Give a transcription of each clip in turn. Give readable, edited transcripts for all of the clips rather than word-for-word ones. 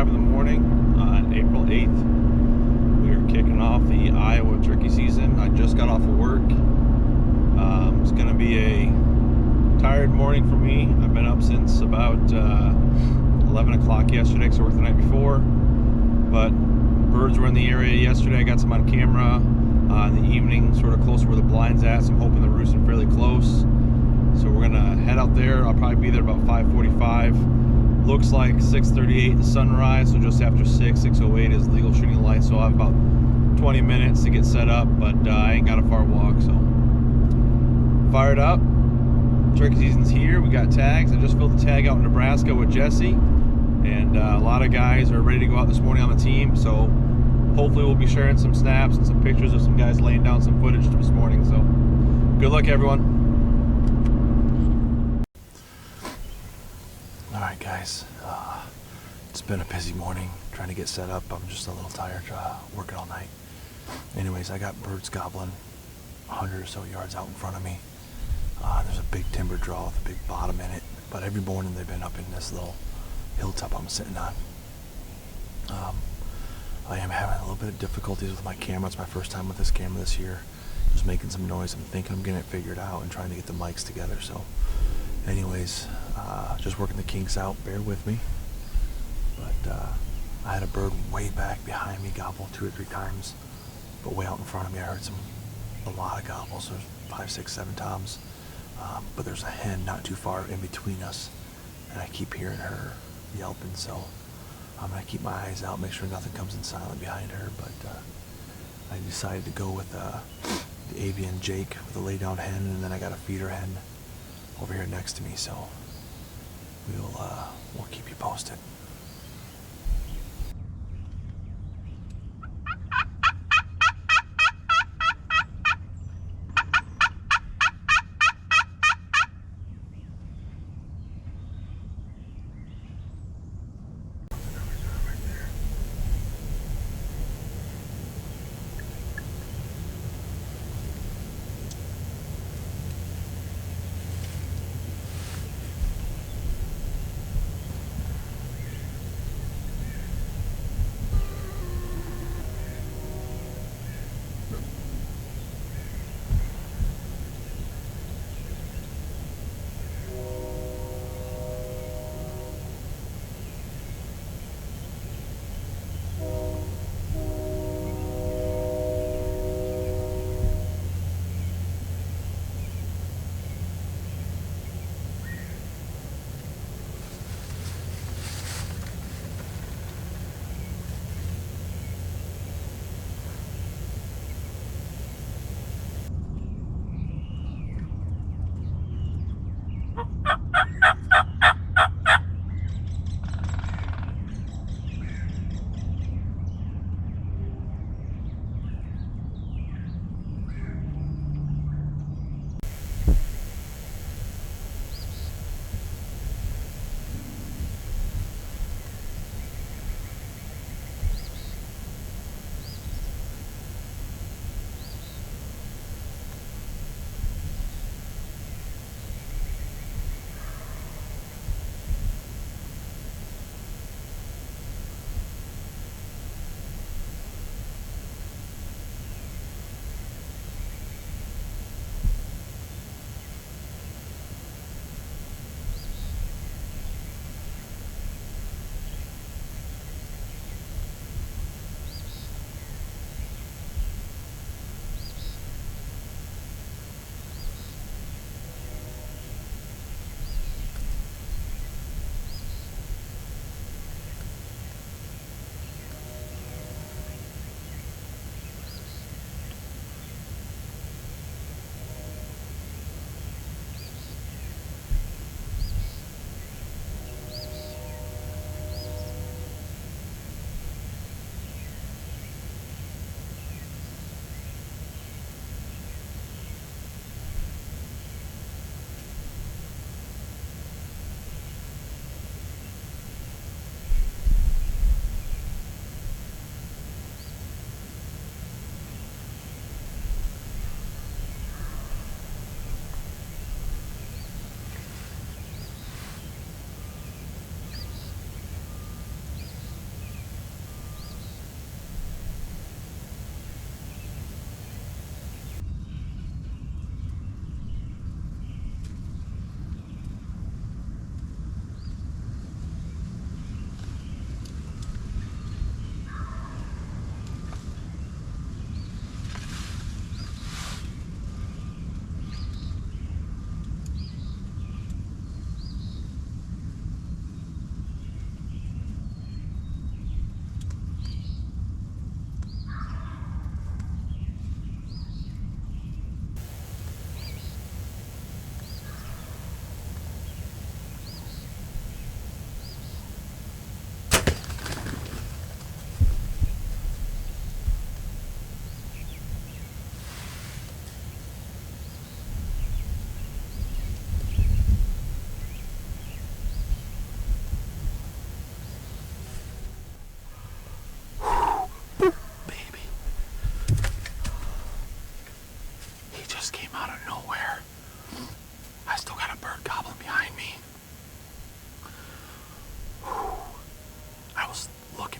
5 in the morning on April 8th. We are kicking off the Iowa turkey season. I just got off of work. It's going to be a tired morning for me. I've been up since about 11 o'clock yesterday because I worked the night before. But birds were in the area yesterday. I got some on camera in the evening, sort of close where the blind's at. So I'm hoping they're roosting fairly close. So we're gonna head out there. I'll probably be there about 5:45. Looks like 6:38 is sunrise, so just after 6:08 is legal shooting light. So I have about 20 minutes to get set up, but I ain't got a far walk, so fired up. Turkey season's here. We got tags. I just filled the tag out in Nebraska with Jesse, and a lot of guys are ready to go out this morning on the team. So hopefully we'll be sharing some snaps and some pictures of some guys laying down some footage this morning. So good luck, everyone. Alright guys, it's been a busy morning trying to get set up. I'm just a little tired working all night. Anyways, I got birds gobbling 100 or so yards out in front of me. There's a big timber draw with a big bottom in it, but every morning they've been up in this little hilltop I'm sitting on. I am having a little bit of difficulties with my camera. It's my first time with this camera this year. Just making some noise. I'm thinking I'm getting it figured out and trying to get the mics together. So anyways, just working the kinks out, bear with me. But I had a bird way back behind me gobble 2 or 3 times, but way out in front of me I heard a lot of gobbles. There's 5, 6, 7 toms, but there's a hen not too far in between us, and I keep hearing her yelping, so I'm gonna keep my eyes out, make sure nothing comes in silent behind her. But I decided to go with the avian Jake with a lay down hen, and then I got a feeder hen over here next to me, so we'll keep you posted.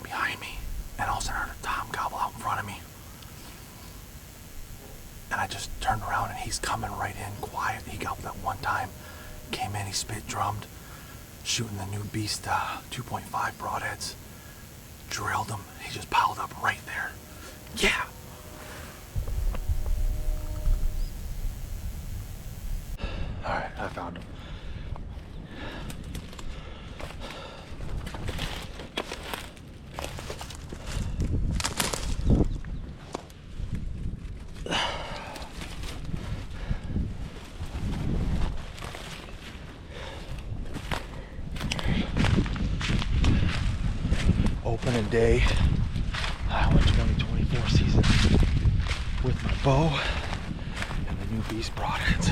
behind me, and all of a sudden I heard a tom gobble out in front of me. And I just turned around and he's coming right in quiet. He gobbled at one time, came in, he spit drummed, shooting the new beast 2.5 broadheads. Drilled him. He just piled up right there. Yeah. Alright, I found him. Opening day, Iowa 2024 season with my bow and the new beast broadheads.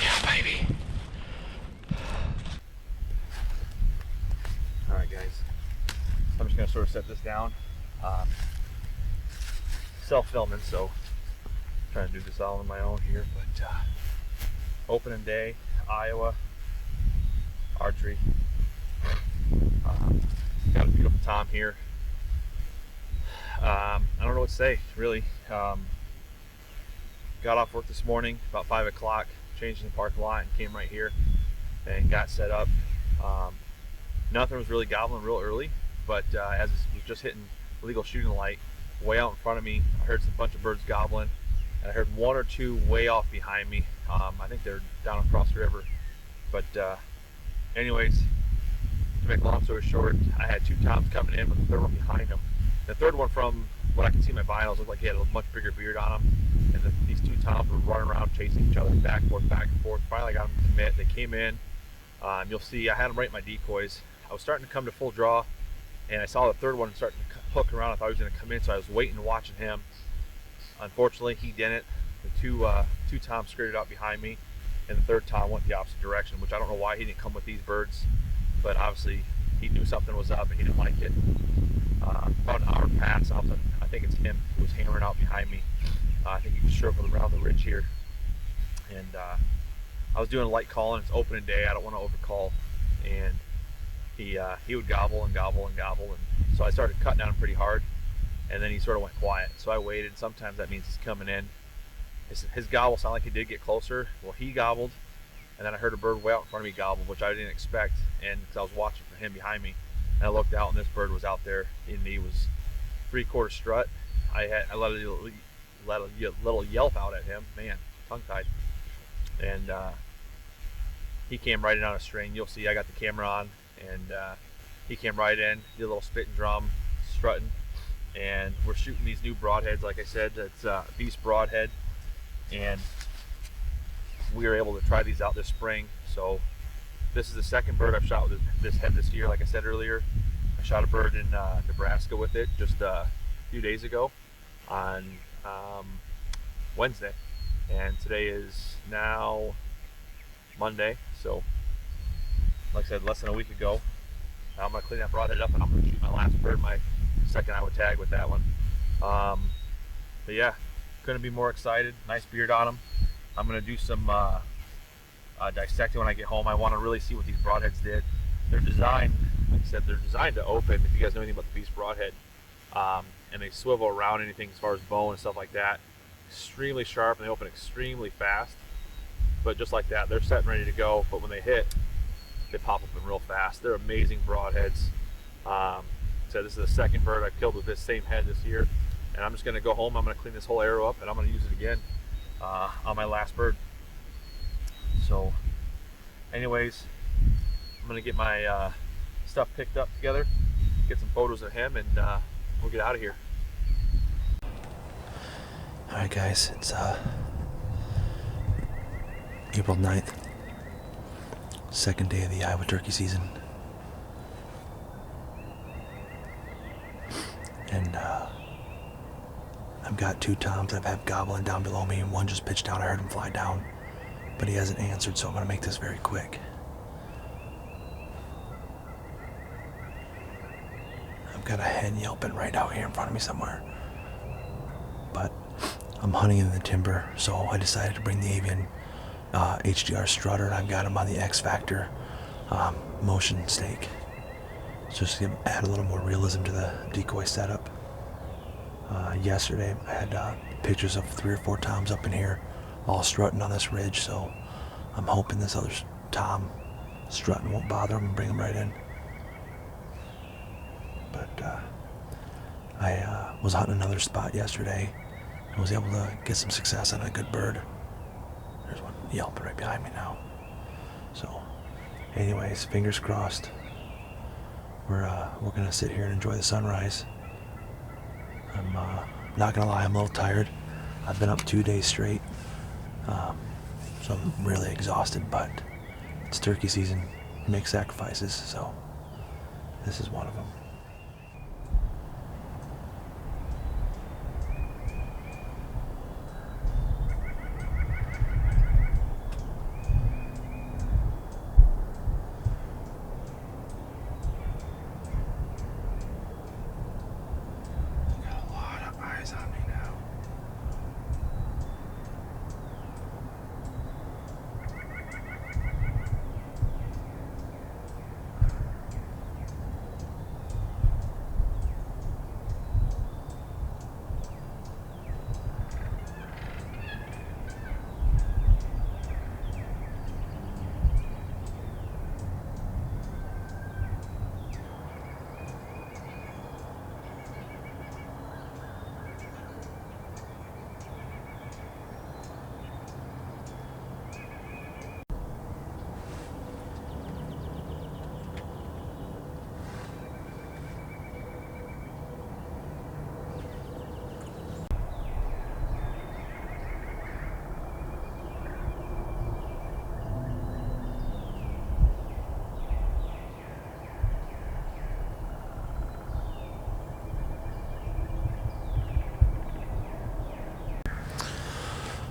Yeah, baby. Alright guys, I'm just gonna sort of set this down. Self-filming, so I'm trying to do this all on my own here, but opening day, Iowa, archery. Got a beautiful tom here. I don't know what to say, really. Got off work this morning about 5 o'clock, changed in the parking lot and came right here and got set up. Nothing was really gobbling real early, but as it was just hitting legal shooting light, way out in front of me, I heard a bunch of birds gobbling, and I heard one or two way off behind me. I think they're down across the river. But anyways, to make a long story short, I had two toms coming in with the third one behind them. The third one, from what I could see in my binos, looked like he had a much bigger beard on him. And these two toms were running around chasing each other back and forth. Finally I got them to commit. They came in. You'll see I had them right in my decoys. I was starting to come to full draw, and I saw the third one starting to hook around. I thought he was going to come in, so I was waiting and watching him. Unfortunately, he didn't. The two toms skirted out behind me, and the third tom went the opposite direction, which I don't know why he didn't come with these birds, but obviously he knew something was up and he didn't like it. About an hour passed, I think it's him who was hammering out behind me. I think he was circled around the ridge here, and I was doing a light calling. It's opening day, I don't want to overcall, and he would gobble and gobble and gobble, and so I started cutting on him pretty hard, and then he sort of went quiet. So I waited. Sometimes that means he's coming in. His gobble sounded like he did get closer. Well, he gobbled, and then I heard a bird way out in front of me gobble, which I didn't expect, and because I was watching for him behind me, and I looked out and this bird was out there, and he was 3/4 strut. I let a little yelp out at him, man, tongue tied, and he came right in on a string. You'll see I got the camera on, and he came right in, did a little spit and drum, strutting, and we're shooting these new broadheads. Like I said, it's beast broadhead, and we were able to try these out this spring. So this is the second bird I've shot with this head this year. Like I said earlier, I shot a bird in Nebraska with it just a few days ago on Wednesday, and today is now Monday. So like I said, less than a week ago. I'm gonna clean that broadhead up, and I'm gonna shoot my last bird, my second Iowa tag, with that one. But yeah, couldn't be more excited. Nice beard on him. I'm gonna do some dissecting when I get home. I want to really see what these broadheads did. They're designed, like I said, they're designed to open. If you guys know anything about the beast broadhead, and they swivel around anything as far as bone and stuff like that. Extremely sharp, and they open extremely fast. But just like that, they're set and ready to go. But when they hit, they pop open real fast. They're amazing broadheads. So this is the second bird I've killed with this same head this year, and I'm just going to go home. I'm going to clean this whole arrow up, and I'm going to use it again on my last bird. So anyways, I'm going to get my stuff picked up together, get some photos of him, and we'll get out of here. Alright guys, it's April 9th, second day of the Iowa turkey season, and I've got two toms I've had gobbling down below me, and one just pitched down. I heard him fly down, but he hasn't answered, so I'm going to make this very quick. I've got a hen yelping right out here in front of me somewhere, but I'm hunting in the timber, so I decided to bring the avian HDR strutter, and I've got him on the X Factor motion stake. just to add a little more realism to the decoy setup. Yesterday I had pictures of 3 or 4 toms up in here all strutting on this ridge, so I'm hoping this other tom strutting won't bother them and bring them right in. But I was hunting another spot yesterday and was able to get some success on a good bird. There's one yelping right behind me now. So anyways, fingers crossed. We're gonna sit here and enjoy the sunrise. I'm not gonna lie, I'm a little tired. I've been up 2 days straight, so I'm really exhausted, but it's turkey season. You make sacrifices, so this is one of them. On me now.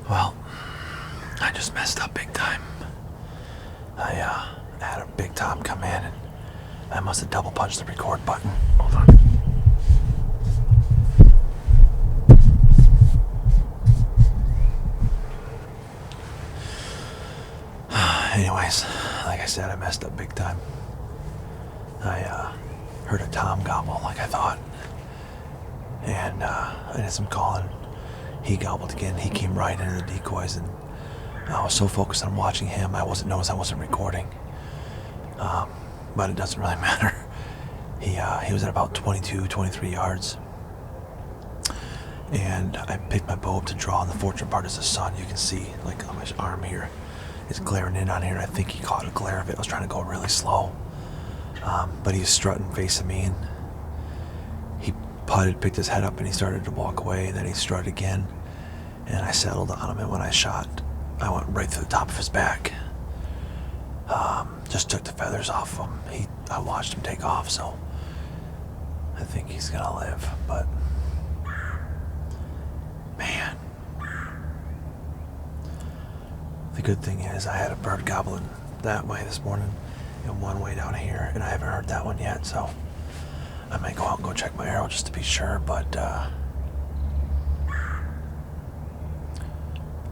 Well, I just messed up big time. I had a big tom come in and I must have double punched the record button. Hold on. Anyways, like I said, I messed up big time. I heard a tom gobble like I thought. And I did some calling. He gobbled again. He came right into the decoys, and I was so focused on watching him, I wasn't recording. But it doesn't really matter. He was at about 22, 23 yards. And I picked my bow up to draw, and the fortunate part is the sun. You can see, like on my arm here, it's glaring in on here. I think he caught a glare of it. I was trying to go really slow. But he was strutting facing me, and he putted, picked his head up, and he started to walk away. Then he strutted again, and I settled on him, and when I shot, I went right through the top of his back. Just took the feathers off him. I watched him take off, so I think he's gonna live, but man. The good thing is I had a bird gobbling that way this morning and one way down here, and I haven't heard that one yet, so I might go out and go check my arrow just to be sure, but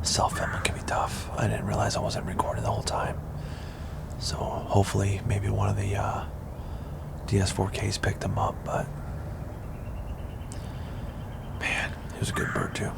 self-filming can be tough. I didn't realize I wasn't recording the whole time. So hopefully maybe one of the DS4Ks picked him up, but man, he was a good bird too.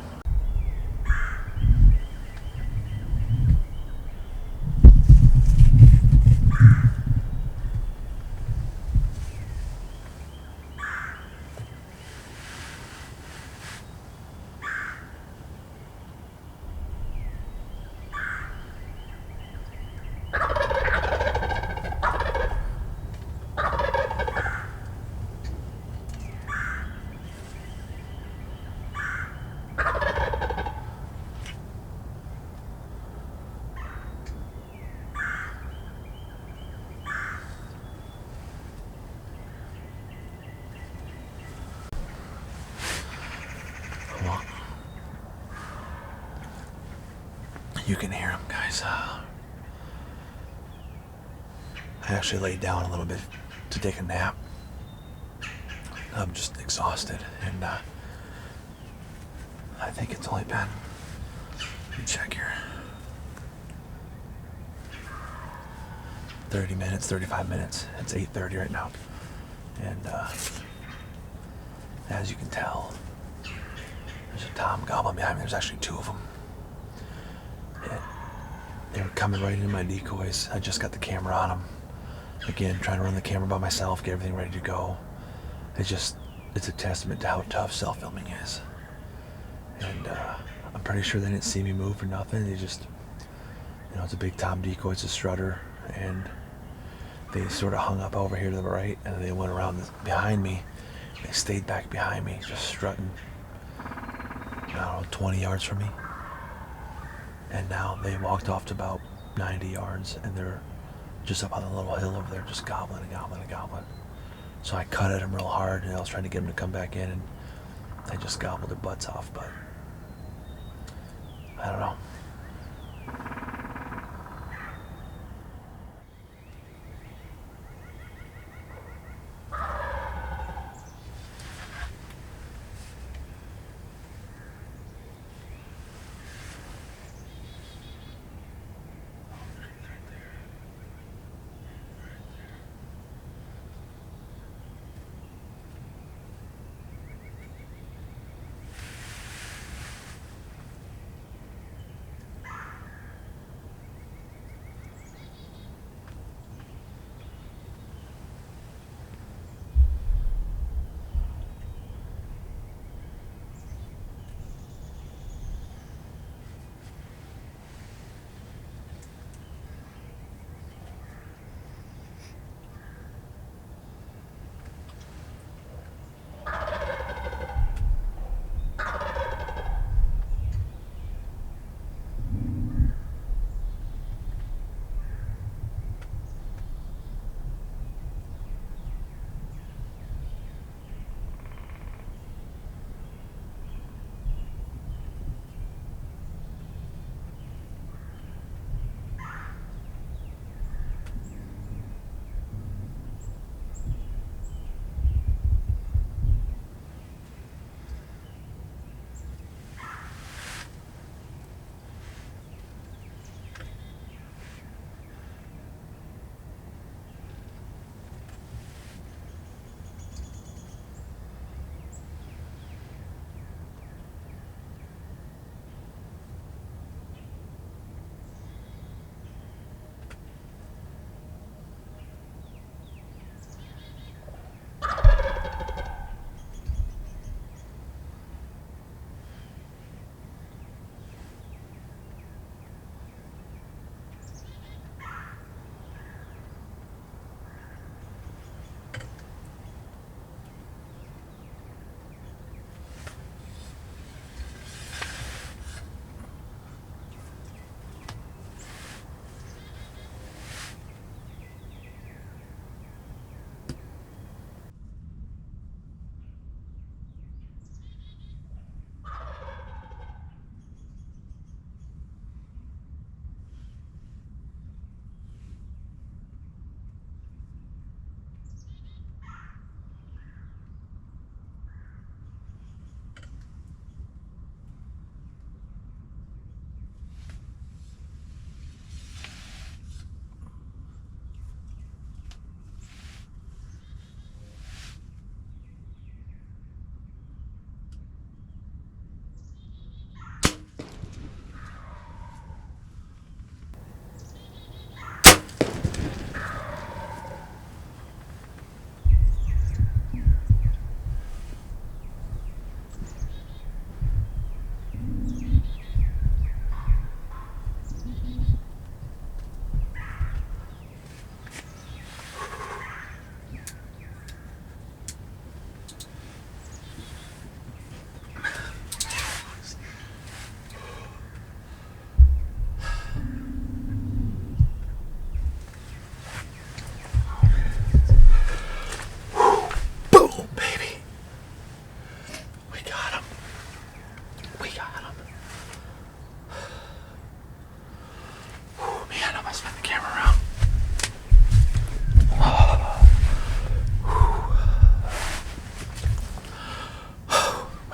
You can hear him, guys. I actually laid down a little bit to take a nap. I'm just exhausted, and I think it's only been, let me check here, 30 minutes, 35 minutes. It's 8:30 right now. And as you can tell, there's a tom goblin behind me. There's actually two of them. And they were coming right into my decoys. I just got the camera on them. Again, trying to run the camera by myself, get everything ready to go. It's a testament to how tough self-filming is. And I'm pretty sure they didn't see me move or nothing. They just, it's a big tom decoy, it's a strutter, and they sort of hung up over here to the right, and they went around behind me. They stayed back behind me, just strutting, 20 yards from me. And now they walked off to about 90 yards, and they're just up on the little hill over there, just gobbling and gobbling and gobbling. So I cut at them real hard, and I was trying to get them to come back in, and they just gobbled their butts off, but I don't know.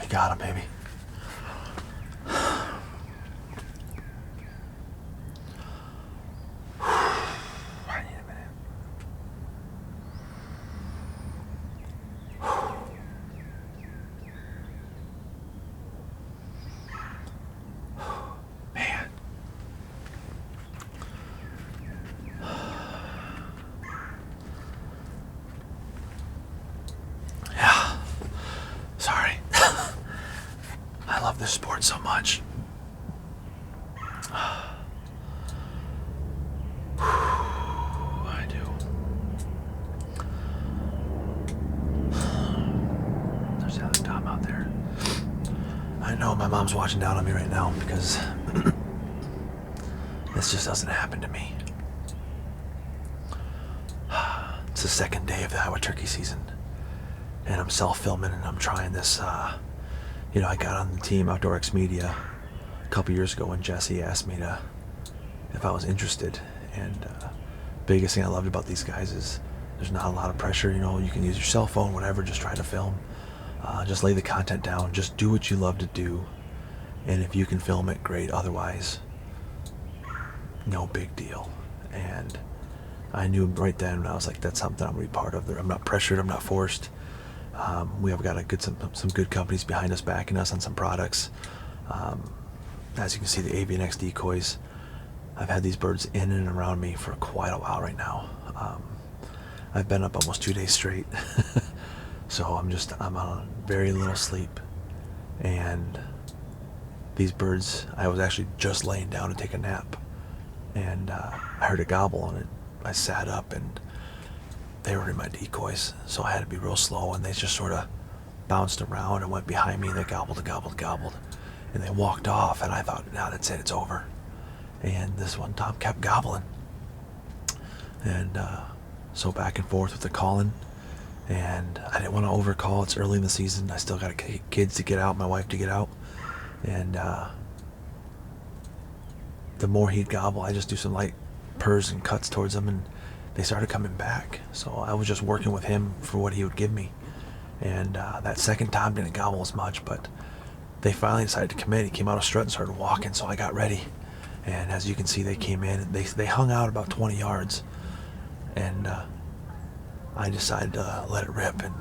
Got him, baby. I need a minute. this sport so much. I do. There's the other Tom out there. I know my mom's watching down on me right now because this just doesn't happen to me. It's the second day of the Iowa turkey season, and I'm self-filming and I'm trying this. I got on the team Outdoor X Media a couple years ago when Jesse asked me if I was interested. And biggest thing I loved about these guys is there's not a lot of pressure. You can use your cell phone, whatever, just try to film. Just lay the content down. Just do what you love to do. And if you can film it, great. Otherwise, no big deal. And I knew right then when I was like, that's something I'm going to be part of. I'm not pressured. I'm not forced. We have got some good companies behind us backing us on some products. As you can see, the Avian X decoys. I've had these birds in and around me for quite a while right now. I've been up almost 2 days straight. So I'm on very little sleep. And these birds, I was actually just laying down to take a nap. And I heard a gobble on it. I sat up and they were in my decoys. So I had to be real slow, and they just sort of bounced around and went behind me, and they gobbled. And they walked off, and I thought, now that's it, it's over. And this one Tom kept gobbling. And so back and forth with the calling. And I didn't want to overcall. It's early in the season. I still got kids to get out, my wife to get out. And the more he'd gobble, I just do some light purrs and cuts towards them, and they started coming back. So I was just working with him for what he would give me. And that second time didn't gobble as much, but they finally decided to commit. He came out of strut and started walking, so I got ready. And as you can see, they came in. They hung out about 20 yards. And I decided to let it rip, and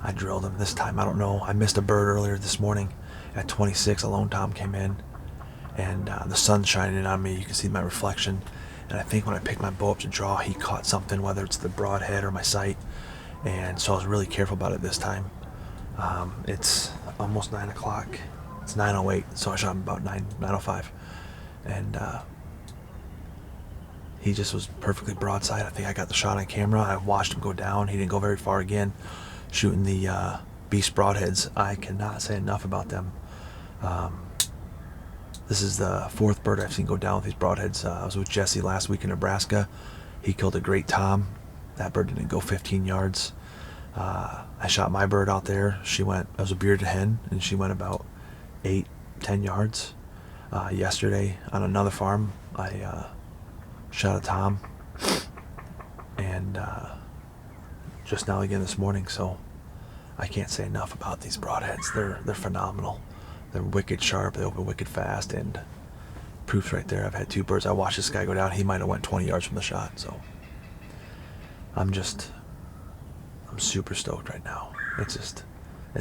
I drilled him. This time, I don't know. I missed a bird earlier this morning at 26. A lone Tom came in, and the sun's shining in on me. You can see my reflection. And I think when I picked my bow up to draw, he caught something, whether it's the broadhead or my sight. And so I was really careful about it this time. It's almost 9 o'clock. It's 9:08, so I shot him about 9:05. And he just was perfectly broadside. I think I got the shot on camera. I watched him go down. He didn't go very far again, shooting the beast broadheads. I cannot say enough about them. This is the fourth bird I've seen go down with these broadheads. I was with Jesse last week in Nebraska. He killed a great Tom. That bird didn't go 15 yards. I shot my bird out there. It was a bearded hen, and she went about 8-10 yards. Yesterday on another farm, I shot a Tom, and just now again this morning. So I can't say enough about these broadheads. They're phenomenal. They're wicked sharp. They open wicked fast, and proof's right there. I've had 2 birds. I watched this guy go down. He might have went 20 yards from the shot. So I'm super stoked right now. It's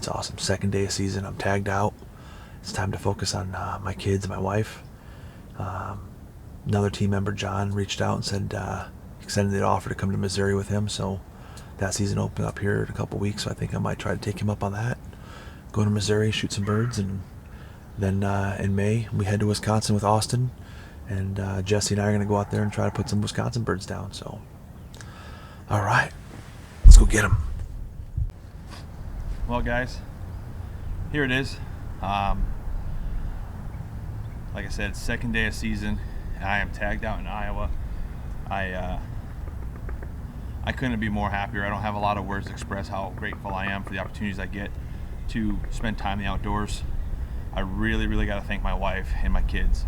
awesome. Second day of season. I'm tagged out. It's time to focus on my kids and my wife. Another team member, John, reached out and said, extended the offer to come to Missouri with him. So that season opened up here in a couple weeks. So I think I might try to take him up on that. Go to Missouri, shoot some birds, and then in May we head to Wisconsin with Austin. And Jesse and I are going to go out there and try to put some Wisconsin birds down. So, all right, let's go get them. Well, guys, here it is. Like I said, it's second day of season. I am tagged out in Iowa. I couldn't be more happier. I don't have a lot of words to express how grateful I am for the opportunities I get to spend time in the outdoors. I really got to thank my wife and my kids.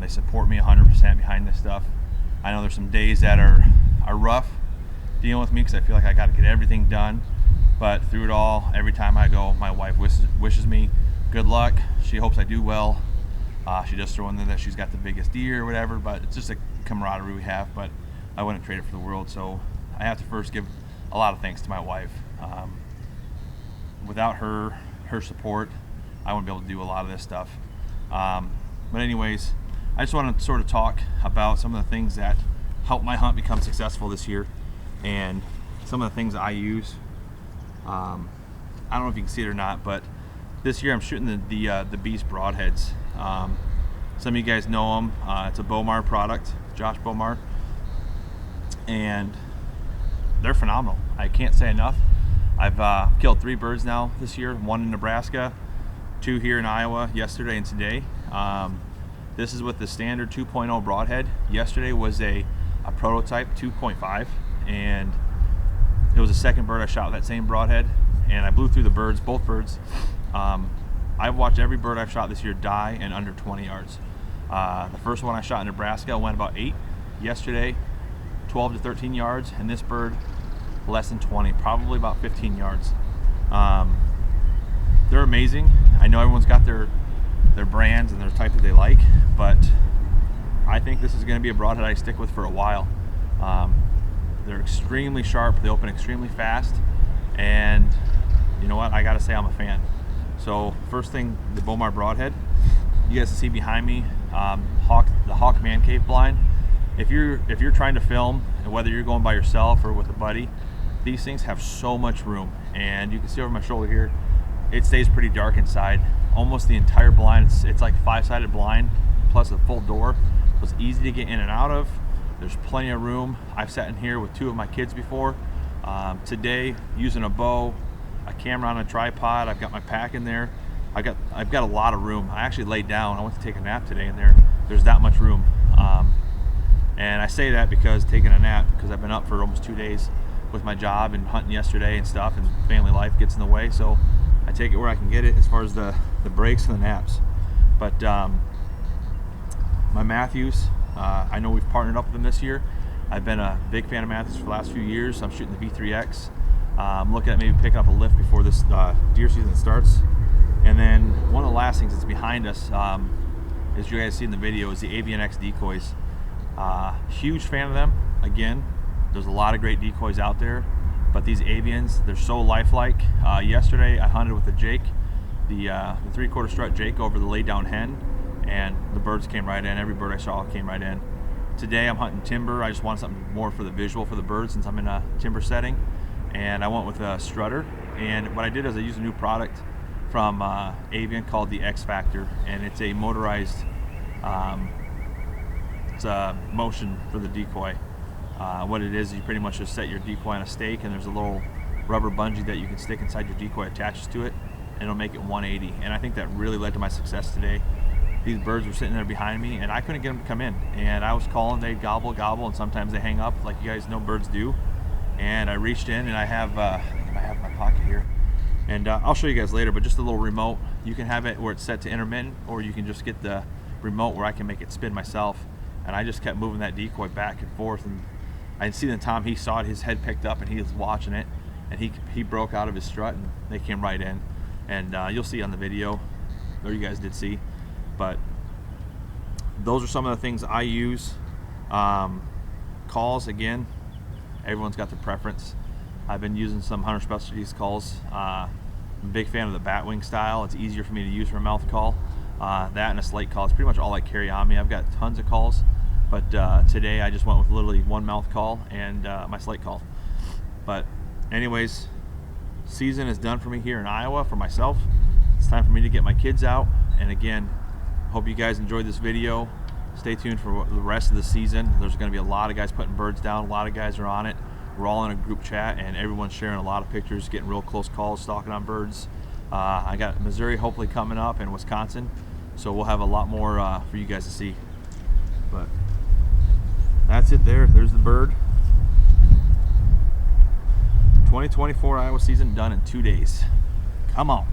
They support me 100% behind this stuff. I know there's some days that are rough dealing with me because I feel like I got to get everything done. But through it all, every time I go, my wife wishes me good luck. She hopes I do well. She does throw in there that she's got the biggest deer or whatever, but it's just a camaraderie we have. But I wouldn't trade it for the world. So I have to first give a lot of thanks to my wife. Without her support, I wouldn't be able to do a lot of this stuff. But anyways, I just want to sort of talk about some of the things that helped my hunt become successful this year, and some of the things that I use. I don't know if you can see it or not, but This year I'm shooting the Beast broadheads. Some of you guys know them. It's a Bomar product, Josh Bomar, and they're phenomenal. I can't say enough. I've killed 3 birds now this year, 1 in Nebraska, 2 here in Iowa yesterday and today. This is with the standard 2.0 broadhead. Yesterday was a prototype 2.5, and it was the second bird I shot with that same broadhead, and I blew through the birds, both birds. I've watched every bird I've shot this year die in under 20 yards. The first one I shot in Nebraska went about 8. Yesterday, 12 to 13 yards, and this bird less than 20, probably about 15 yards. They're amazing. I know everyone's got their brands and their type that they like, but I think this is going to be a broadhead I stick with for a while. They're extremely sharp, they open extremely fast, and you know what, I gotta say I'm a fan. So first thing, the Bomar broadhead. You guys can see behind me, the Hawk Man Cave blind. If you're trying to film, and whether you're going by yourself or with a buddy, these things have so much room, and you can see over my shoulder here, it stays pretty dark inside. Almost the entire blind, it's like 5-sided blind plus a full door. It's easy to get in and out of. There's plenty of room. I've sat in here with 2 of my kids before. Today, using a bow, a camera on a tripod, I've got my pack in there. I've got a lot of room. I actually laid down. I went to take a nap today in there. There's that much room. And I say that because taking a nap, because I've been up for almost 2 days with my job and hunting yesterday and stuff, and family life gets in the way. So I take it where I can get it as far as the breaks and the naps. But my Matthews, I know we've partnered up with them this year. I've been a big fan of Matthews for the last few years. I'm shooting the V3X. I'm looking at maybe picking up a lift before this deer season starts. And then one of the last things that's behind us, as you guys see in the video, is the Avian X decoys. Huge fan of them. Again, there's a lot of great decoys out there, but these Avians, they're so lifelike. Yesterday I hunted with the Jake, the 3/4 strut Jake over the laid down hen, and the birds came right in. Every bird I saw came right in. Today I'm hunting timber. I just wanted something more for the visual for the birds since I'm in a timber setting, and I went with a strutter. And what I did is I used a new product from Avian called the X Factor, and it's a motorized it's a motion for the decoy. What it is, you pretty much just set your decoy on a stake, and there's a little rubber bungee that you can stick inside your decoy, attaches to it, and it'll make it 180. And I think that really led to my success today. These birds were sitting there behind me, and I couldn't get them to come in. And I was calling, they'd gobble, and sometimes they hang up, like you guys know birds do. And I reached in, and I have in my pocket here, and I'll show you guys later, but just a little remote. You can have it where it's set to intermittent, or you can just get the remote where I can make it spin myself. And I just kept moving that decoy back and forth, and I see that Tom, he saw it, his head picked up, and he was watching it, and he broke out of his strut, and they came right in. And you'll see on the video, or you guys did see, but those are some of the things I use. Calls, again, everyone's got their preference. I've been using some Hunter Specialties calls. I'm a big fan of the batwing style. It's easier for me to use for a mouth call. That and a slate call is pretty much all I carry on me. I've got tons of calls, but today I just went with literally one mouth call and my slate call. But anyways, season is done for me here in Iowa for myself. It's time for me to get my kids out. And again, hope you guys enjoyed this video. Stay tuned for the rest of the season. There's going to be a lot of guys putting birds down. A lot of guys are on it. We're all in a group chat, and everyone's sharing a lot of pictures, getting real close calls, stalking on birds. I got Missouri hopefully coming up, and Wisconsin, so we'll have a lot more for you guys to see. But that's it there. There's the bird. 2024 Iowa season done in 2 days. Come on.